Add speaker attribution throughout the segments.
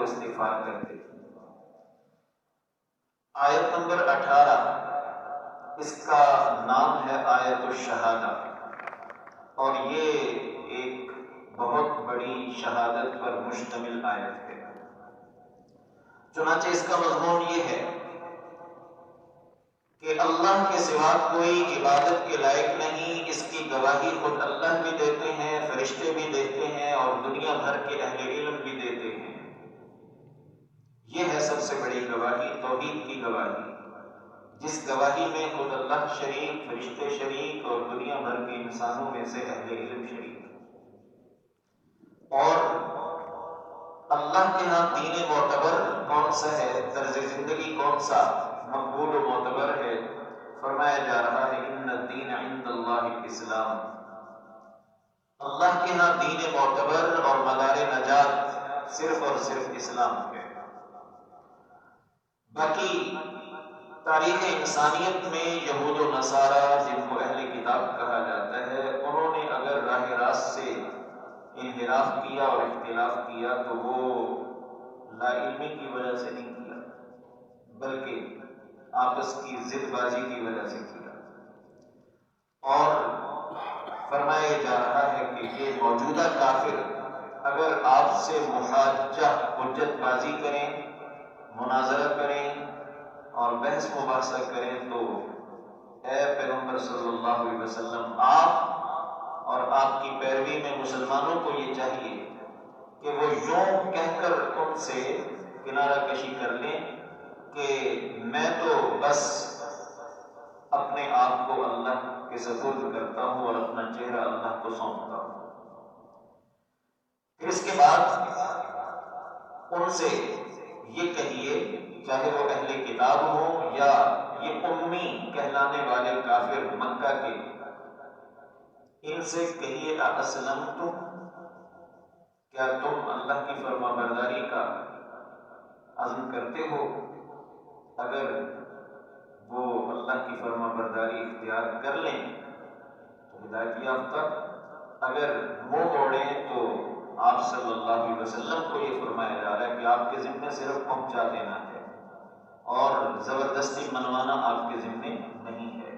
Speaker 1: استغفار کرتے تھے۔ آیت نمبر 18 اس کا نام ہے آیت الشہادہ، اور یہ ایک بہت بڑی شہادت پر مشتمل آیت ہے۔ چنانچہ اس کا مضمون یہ ہے کہ اللہ کے سوا کوئی عبادت کے لائق نہیں، اس کی گواہی خود اللہ بھی دیتے ہیں، فرشتے بھی دیتے ہیں، اور دنیا بھر کے اہل علم بھی دیتے ہیں۔ یہ ہے سب سے بڑی گواہی، توحید کی گواہی، جس گواہی میں خود اللہ شریک، فرشتے شریک، اور دنیا بھر کے انسانوں میں سے اہل علم شریک۔ اور اللہ کے ہاں دین معتبر کون سا ہے، طرز زندگی کون سا مقبول و معتبر ہے؟ فرمایا جا رہا ہے ان الدین عند اللہ الاسلام، اللہ کے ہاں دین معتبر اور مدار نجات صرف اور صرف اسلام ہے۔ باقی تاریخ انسانیت میں یہود و نصارہ، جن کو اہل کتاب کہا جاتا ہے، انہوں نے اگر راہ راست سے انحراف کیا اور اختلاف کیا تو وہ لا علمی کی وجہ سے نہیں کیا، بلکہ آپس کی ضد بازی کی وجہ سے کیا۔ اور فرمایا جا رہا ہے کہ یہ موجودہ کافر اگر آپ سے محاجہ، حجت بازی کریں، مناظرہ کریں اور بحث مباحثہ کریں تو اے پیغمبر صلی اللہ علیہ وسلم، آپ اور آپ کی پیروی میں مسلمانوں کو یہ چاہیے کہ وہ یوں کہہ کر ان سے کنارہ کشی کر لیں کہ میں تو بس اپنے آپ کو اللہ کے سپرد کرتا ہوں اور اپنا چہرہ اللہ کو سونپتا ہوں۔ پھر اس کے بعد ان سے یہ کہیے، چاہے وہ اہل کتاب ہوں یا یہ امی کہلانے والے کافر مکہ کے، ان سے کہیے اسلمتم، کیا تم اللہ کی فرما برداری کا عزم کرتے ہو؟ اگر وہ اللہ کی فرما برداری اختیار کر لیں تو ہدایت یافتہ، اگر منہ موڑیں تو آپ صلی اللہ علیہ وسلم کو یہ فرمایا جا رہا ہے کہ آپ کے ذمے صرف پہنچا دینا ہے اور زبردستی منوانا آپ کے ذمے نہیں ہے۔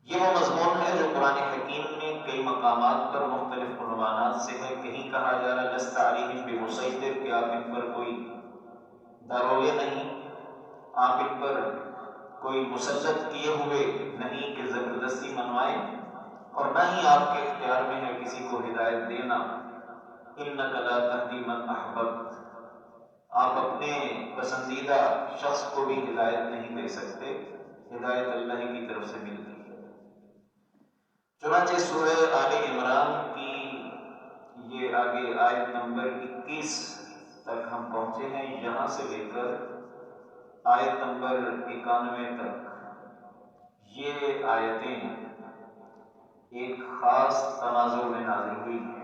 Speaker 1: یہ وہ مضمون ہے جو قرآن حکیم میں کئی مقامات پر مختلف عنوانات سے ہے۔ کہیں کہا جا رہا ہے لست علیہم بمسیطر، کہ آپ ان پر کوئی داروغے نہیں، آپ ان پر کوئی مسلط کیے ہوئے نہیں کہ زبردستی منوائیں، اور نہ ہی آپ کے اختیار میں ہے کسی کو ہدایت دینا۔ انک لا تہدی من احببت، آپ اپنے پسندیدہ شخص کو بھی ہدایت نہیں دے سکتے، ہدایت اللہ کی طرف سے ملتی ہے۔ چنانچہ سورہ آل عمران کی یہ آگے آیت نمبر 21 تک ہم پہنچے ہیں، یہاں سے لے کر آیت نمبر 91 تک یہ آیتیں ایک خاص تناظر میں نازل ہوئی ہیں۔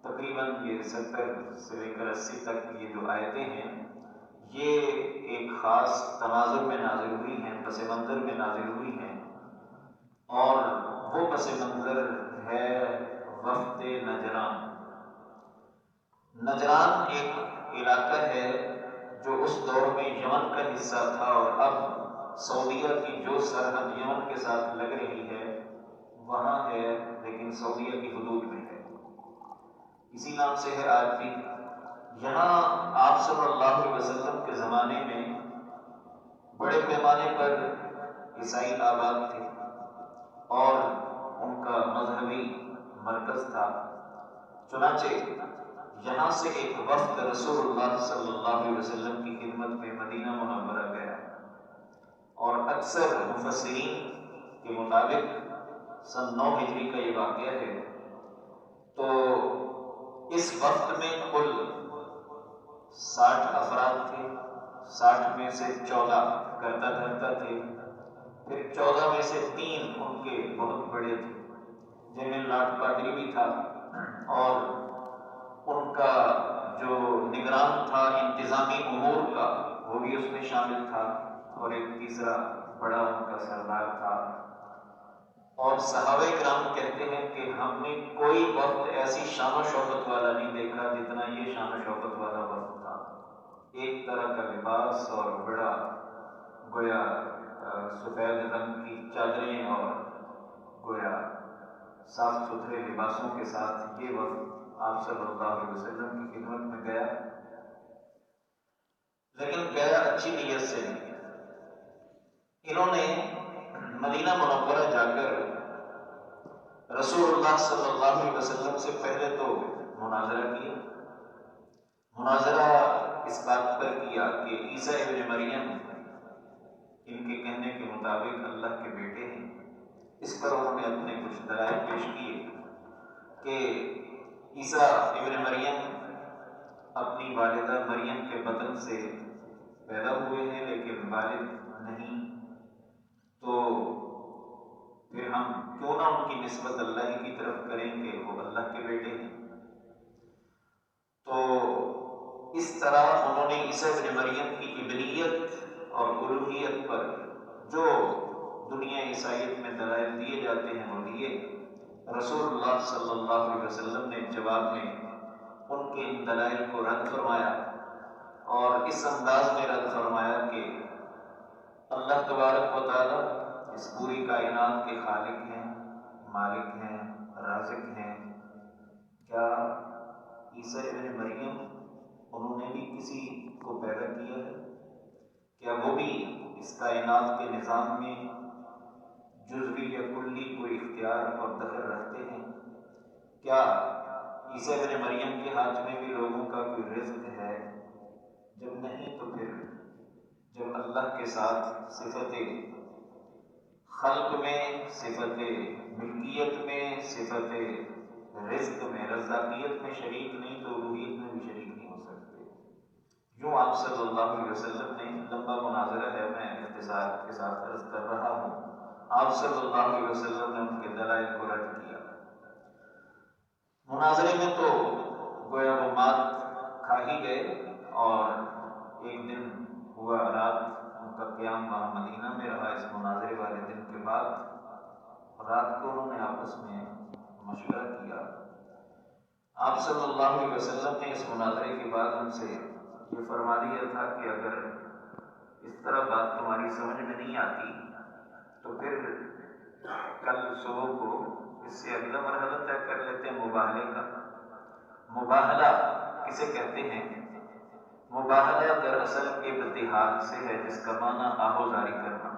Speaker 1: تقریباً یہ 70 سے لے کر 80 تک یہ جو آیتیں ہیں یہ ایک خاص تناظر میں نازل ہوئی ہیں، پس منظر میں نازل ہوئی ہیں، اور وہ پس منظر ہے وفد نجران۔ نجران ایک علاقہ ہے جو اس دور میں یمن کا حصہ تھا، اور اب سعودیہ کی جو سرحد یمن کے ساتھ لگ رہی ہے وہاں ہے، لیکن سعودیہ کی حدود میں ہے، اسی نام سے ہے آج بھی۔ یہاں آپ صلی اللہ علیہ وسلم کے زمانے میں بڑے پیمانے پر عیسائی آباد تھے اور ان کا مذہبی مرکز تھا۔ چنانچہ یہاں سے ایک وفد رسول اللہ صلی اللہ علیہ وسلم کی خدمت میں مدینہ منورہ گیا، اور اکثر مفسرین کے مطابق سن 9 ہجری کا یہ واقعہ ہے۔ تو اس وقت میں کل 60 افراد تھے، 60 میں سے 14 کرتا دھرتا تھے، پھر 14 میں سے 3 ان کے بہت بڑے تھے جن میں لاٹ پادری بھی تھا، اور ان کا جو نگران تھا انتظامی امور کا وہ بھی اس میں شامل تھا، اور ایک تیسرا بڑا ان کا سردار تھا۔ اور صحابہ کرام کہتے ہیں کہ ہم نے کوئی وقت ایسی شان و شوکت والا نہیں دیکھا جتنا یہ شان و شوکت والا وقت تھا۔ ایک طرح کا لباس اور بڑا گویا سفید رنگ کی چادریں اور گویا صاف ستھرے لباسوں کے ساتھ یہ وقت آپ صلی اللہ علیہ وسلم کی خدمت میں گیا، لیکن گیا اچھی نیت سے نہیں۔ انہوں نے مدینہ منورہ جا کر رسول اللہ صلی اللہ علیہ وسلم سے پہلے تو مناظرہ کیا۔ مناظرہ اس بات پر کیا کہ عیسیٰ ابن مریم ان کے کہنے کے مطابق اللہ کے بیٹے ہیں۔ اس پر انہوں نے اپنے کچھ دلائل پیش کیے کہ عیسیٰ ابن مریم اپنی والدہ مریم کے بطن سے پیدا ہوئے ہیں لیکن والد نہیں، تو پھر ہم کیوں نہ ان کی نسبت اللہ کی طرف کریں کہ وہ اللہ کے بیٹے ہیں۔ تو اس طرح انہوں نے عیسیٰ ابن مریم کی ابنیت اور الوہیت پر جو دنیا عیسائیت میں دلائل دیے جاتے ہیں وہ دیے۔ رسول اللہ صلی اللہ علیہ وسلم نے جواب میں ان کے ان دلائل کو رد فرمایا، اور اس انداز میں رد فرمایا کہ اللہ تبارک و تعالی اس پوری کائنات کے خالق ہیں، مالک ہیں، رازق ہیں۔ کیا عیسیٰ ابن مریم انہوں نے بھی کسی کو پیدا کیا ہے؟ کیا وہ بھی اس کائنات کے نظام میں جزوی یا کلی کوئی اختیار اور دخل رکھتے ہیں؟ کیا عیسیٰ ابن مریم کے ہاتھ میں بھی لوگوں کا کوئی رزق ہے؟ جب نہیں تو پھر جب اللہ کے ساتھ صفت خلق میں، صفت ملکیت میں، صفت رزق میں، رزاقیت میں شریک نہیں تو الوہیت میں بھی شریک نہیں ہو سکتے۔ یوں آپ صلی اللہ علیہ وسلم نے لمبا مناظرہ ہے، میں اختصار کے ساتھ عرض کر رہا ہوں، آپ صلی اللہ علیہ وسلم نے ان کے دلائل کو رد کیا۔ مناظرے میں تو گویا وہ مات کھا ہی گئے، اور ایک دن ہوا رات ان کا قیام وہاں مدینہ میں رہا اس مناظرے والے دن کے بعد۔ رات کو انہوں نے آپس میں مشورہ کیا۔ آپ صلی اللہ علیہ وسلم نے اس مناظرے کے بعد ان سے یہ فرما دیا تھا کہ اگر اس طرح بات تمہاری سمجھ میں نہیں آتی تو پھر کل صبح کو اس سے اگلا مرحلہ طے کر لیتے ہیں مباہلے کا۔ مباہلہ کسے کہتے ہیں؟ مباہلہ دراصل ابتحال سے ہے، جس کا معنی آہوزاری کرنا،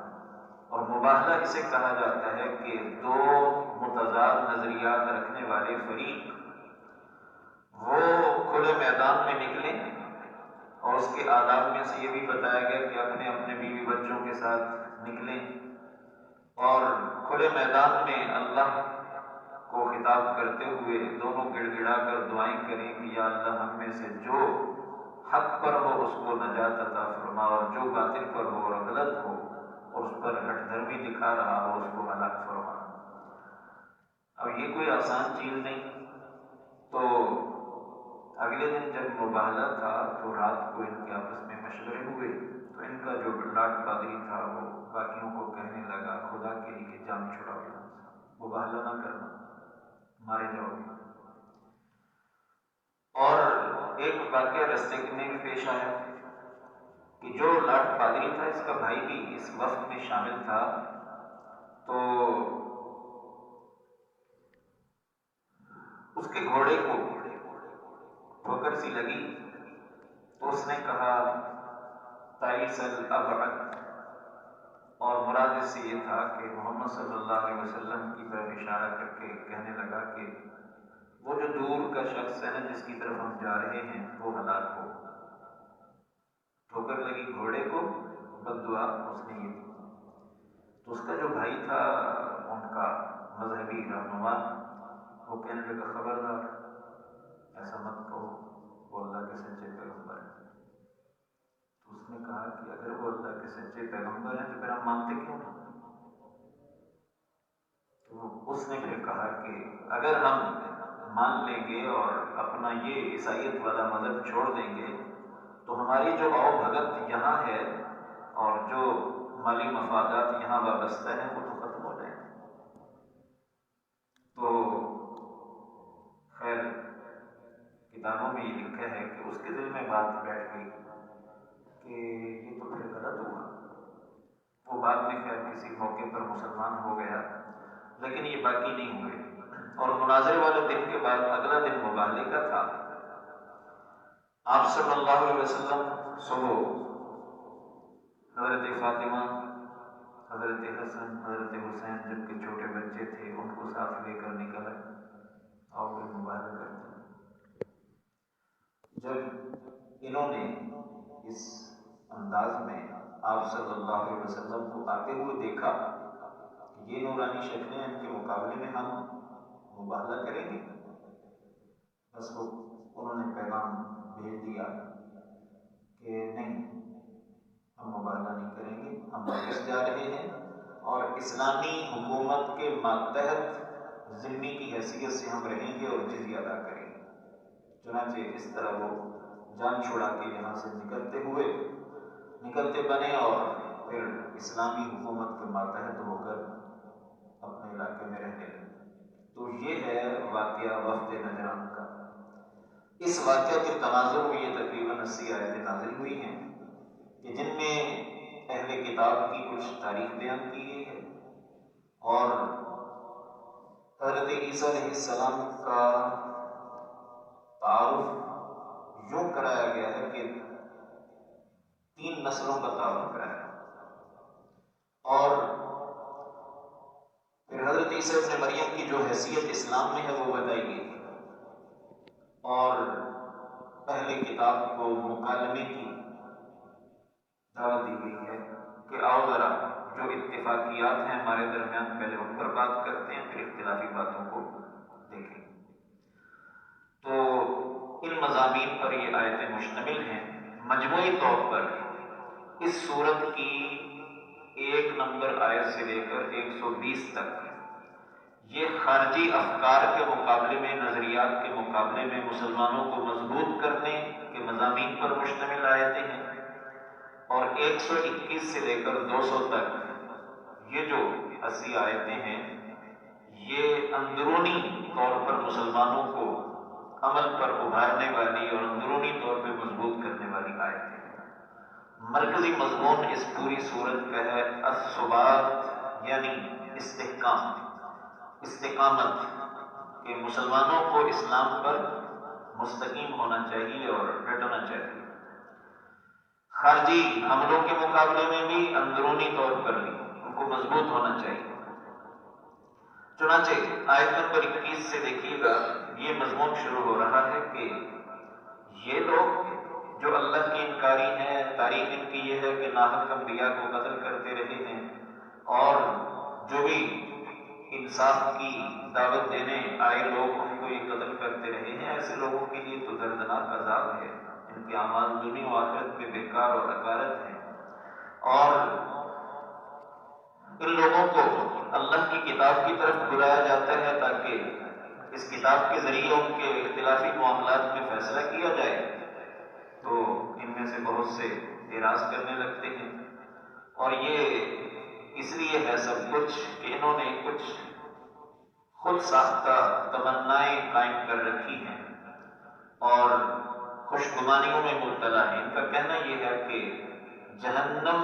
Speaker 1: اور مباہلہ اسے کہا جاتا ہے کہ دو متضاد نظریات رکھنے والے فریق وہ کھلے میدان میں نکلیں، اور اس کے آداب میں سے یہ بھی بتایا گیا کہ اپنے اپنے بیوی بچوں کے ساتھ نکلیں اور کھلے میدان میں اللہ کو خطاب کرتے ہوئے دونوں گڑ گڑا کر دعائیں کریں کہ یا اللہ ہم میں سے جو حق پر ہو اس کو نجات عطا فرما، اور جو باطل پر ہو اور غلط ہو اور اس پر ہٹ دھرمی دکھا رہا ہو اس کو ہلاک فرما۔ اب یہ کوئی آسان چیز نہیں۔ تو اگلے دن جب مباہلہ تھا تو رات کو ان کے آپس میں مشورے ہوئے، تو ان کا جو لاٹ پادری تھا وہ باقیوں کو کہنے لگا خدا کے لیے جان چھڑاؤ، مباہلہ نہ کرنا، مارے جاؤ گے۔ اور ایک واقعہ رستے میں بھی پیش آیا کہ جو لاٹ پادری تھا اس کا بھائی بھی اس وفد میں شامل تھا، تو اس کے گھوڑے کو ٹھوکر سی لگی تو اس نے کہا تعیس الابعد، اور مراد اس سے یہ تھا کہ محمد صلی اللہ علیہ وسلم کی طرف اشارہ کر کے کہنے لگا کہ وہ جو دور کا شخص ہے نا جس کی طرف ہم جا رہے ہیں وہ ہلاک ہو۔ ٹھوکر لگی گھوڑے کو، بد دعا اس نے یہ دی۔ تو اس کا جو بھائی تھا ان کا مذہبی رہنما، وہ کہنے لگا خبردار ایسا مت کہو، وہ اللہ کے سچے پیغمبر ہیں۔ تو اس نے کہا کہ اگر وہ اللہ کے سچے پیغمبر ہیں تو پھر ہم مانتے کیوں نہیں؟ تو اس نے پھر کہا کہ اگر ہم مان لیں گے اور اپنا یہ عیسائیت والا مذہب چھوڑ دیں گے تو ہماری جو آؤ بھگت یہاں ہے اور جو مالی مفادات یہاں وابستہ ہیں وہ تو ختم ہو جائیں گے۔ تو خیر کتابوں میں یہ لکھا ہے کہ اس کے دل میں بات بیٹھ گئی، کہ یہ تو پھر غلط ہوا. وہ بعد میں خیر کسی موقع پر مسلمان ہو گیا، لیکن یہ باقی نہیں ہوئے. اور مناظرے والے دن کے بعد اگلا دن مباہلے کا تھا. آپ صلی اللہ علیہ وسلم صبح حضرت فاطمہ، حضرت حسن، حضرت حسین جب کہ چھوٹے بچے تھے ان کو ساتھ لے کر نکلے اور پھر مباہلہ کرتے. جب انہوں نے اس انداز میں آپ صلی اللہ علیہ وسلم کو آتے ہوئے دیکھا کہ یہ نورانی شکلیں ان کے مقابلے میں ہم مباہلہ کریں گے، بس وہ انہوں نے پیغام بھیج دیا کہ نہیں، ہم مباہلہ نہیں کریں گے، ہم واپس جا رہے ہیں اور اسلامی حکومت کے ماتحت ذمہ کی حیثیت سے ہم رہیں گے اور جزیہ ادا کریں گے. چنانچہ اس طرح وہ جان چھڑا کے یہاں سے نکلتے بنے اور پھر اسلامی حکومت کے ماتحت ہو کر اپنے علاقے میں رہنے لگے. تو یہ ہے واقعہ وفد نجران کا. اس واقعہ کے تناظر میں یہ تقریباً 80 آیتیں نازل ہوئی ہیں کہ جن میں اہل کتاب کی کچھ تاریخ بیان کی گئی ہے اور حضرت عیسیٰ علیہ السلام کا تعارف یوں کرایا گیا ہے کہ 3 نسلوں کا تعارف کرایا اور پھر حضرت عیسیٰ ابن مریم کی جو حیثیت اسلام میں ہے وہ بتائی گئی اور اہل کتاب کو مکالمے کی دعوت دی گئی ہے کہ آؤ ذرا جو اتفاقیات ہیں ہمارے درمیان پہلے ان پر بات کرتے ہیں، پھر اختلافی باتوں کو دیکھیں. تو ان مضامین پر یہ آیتیں مشتمل ہیں. مجموعی طور پر اس سورت کی 1 نمبر آیت سے لے کر 120 تک یہ خارجی افکار کے مقابلے میں، نظریات کے مقابلے میں مسلمانوں کو مضبوط کرنے کے مضامین پر مشتمل آیتیں ہیں. اور 121 سے لے کر 200 تک یہ جو 80 آیتیں ہیں یہ اندرونی طور پر مسلمانوں کو عمل پر ابھارنے والی اور اندرونی طور پہ مضبوط کرنے والی آیتیں ہیں. مرکزی مضمون اس پوری صورت کا ہے الثبات، یعنی استقامت، کہ مسلمانوں کو اسلام پر مستقیم ہونا چاہیے اور ڈٹنا چاہیے، خارجی حملوں کے مقابلے میں بھی، اندرونی طور پر بھی ان کو مضبوط ہونا چاہیے. چنانچہ آیت نمبر 21 سے دیکھیے گا یہ مضمون شروع ہو رہا ہے کہ یہ لوگ جو اللہ کی انکاری ہیں، تاریخ ان کی یہ ہے کہ ناحق انبیاء کو قتل کرتے رہے ہیں اور جو بھی انصاف کی دعوت دینے آئے لوگ ان کو یہ قتل کرتے رہے ہیں. ایسے لوگوں کے لیے تو دردناک عذاب ہے، ان کے اعمال دنیا و آخرت میں بیکار اور اکارت ہیں. اور ان لوگوں کو اللہ کی کتاب کی طرف بلایا جاتا ہے تاکہ اس کتاب کے ذریعے ان کے اختلافی معاملات میں فیصلہ کیا جائے، تو ان میں سے بہت سے اعراض کرنے لگتے ہیں. اور یہ اس لیے ہے سب کچھ کہ انہوں نے کچھ خود ساختہ تمنائیں قائم کر رکھی ہیں اور خوش گمانیوں میں مبتلا ہیں. ان کا کہنا یہ ہے کہ جہنم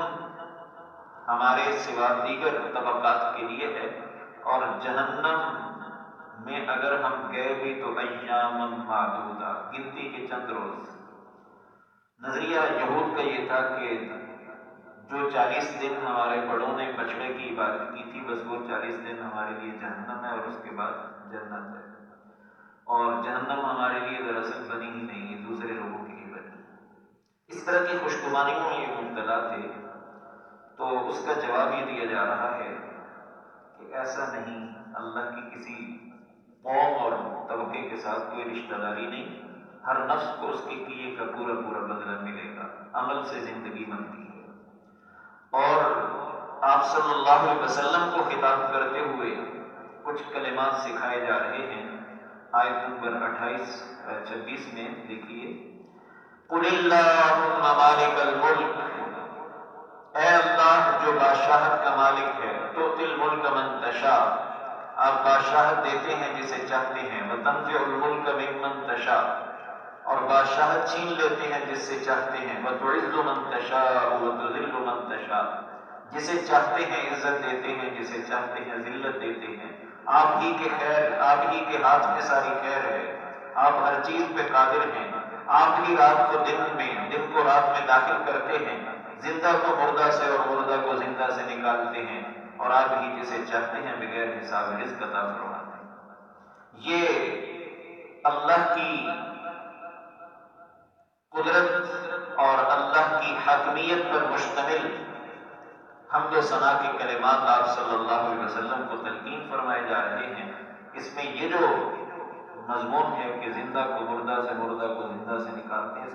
Speaker 1: ہمارے سوا دیگر طبقات کے لیے ہے اور جہنم میں اگر ہم گئے بھی تو ایام معدودہ، گنتی کے چند روز. نظریہ یہود کا یہ تھا کہ جو 40 دن ہمارے بڑوں نے بچڑے کی عبادت کی تھی، بس وہ 40 دن ہمارے لیے جہنم ہے اور اس کے بعد جنت ہے. اور جہنم ہمارے لیے دراصل بنی ہی نہیں ہے، دوسرے لوگوں کے لیے بنی. اس طرح کی خوشگمانیوں میں یہ مبتلا تھے. تو اس کا جواب یہ دیا جا رہا ہے کہ ایسا نہیں، اللہ کی کسی قوم اور طبقے کے ساتھ کوئی رشتہ داری نہیں. ہر نفس کو اس کے کیے کا پورا پورا بدلہ ملے گا. عمل سے زندگی بنتی ہے. اور آپ صلی اللہ علیہ وسلم کو خطاب کرتے ہوئے کچھ کلمات سکھائے جا رہے ہیں. آیت نمبر 26 میں دیکھیے، قُلِ اللَّهُمَّ مَالِكَ الْمُلْكِ، اے اللہ جو بادشاہت کا مالک ہے، تُؤْتِي الْمُلْكَ مَن تَشَاءُ، آپ بادشاہت دیتے ہیں جسے چاہتے ہیں، وَتَنزِعُ الْمُلْكَ مِمَّن تَشَاءُ، اور بادشاہت چھین لیتے ہیں جس سے چاہتے ہیں، وَتُعِزُّ مَن تَشَاءُ وَتُذِلُّ مَن تَشَاءُ، جسے چاہتے ہیں عزت دیتے ہیں، جسے چاہتے ہیں ذلت دیتے ہیں۔ آپ ہی کے خیر، آپ ہی کے ہاتھ میں ساری خیر ہے، آپ ہر چیز پہ قادر ہیں، آپ ہی رات کو دن میں، دن کو رات میں داخل کرتے ہیں، زندہ کو مردہ سے اور مردہ کو زندہ سے نکالتے ہیں، اور آپ ہی جسے چاہتے ہیں بغیر حساب رزق عطا فرماتے ہیں۔ یہ اللہ کی قدرت اور اللہ کی حاکمیت پر مشتمل حمد و ثنا کے کلمات آپ صلی اللہ علیہ وسلم کو تلقین فرمائے جا رہے ہیں۔ اس میں یہ جو مضمون ہے کہ زندہ کو مردہ سے، مردہ کو زندہ سے نکالتے ہیں،